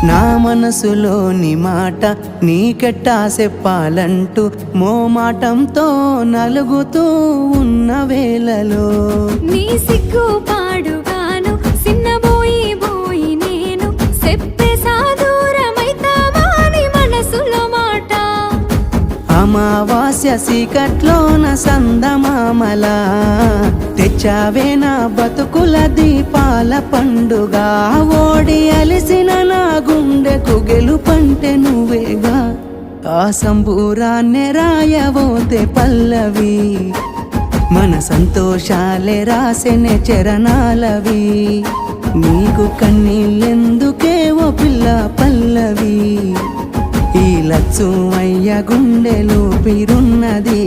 నా మనసులోని మాట నీకెట్టా చెప్పాలంటూ మోమాటంతో నలుగుతూ ఉన్న వేళలో నీ సిగ్గు పాడుగాను సిన్నబోయి బోయి నేను చెప్పేసా దూరమైతావాని మనసులో మాట అమావాస్య సీకట్లోన సందమామలా తెచ్చావే నా బతుకుల దీపాల పండుగ ఓడి అలిసిన నా గుండెకు గెలుపంటే నువ్వేగా ఆ సంబూరాన్నే రాయవోతే పల్లవి మన సంతోషాలే రాసెనే చరణాలవి నీకు కన్నీళ్ళెందుకే ఓ పిల్ల పల్లవి ఈ లచ్చు అయ్య గుండెలో పిరున్నది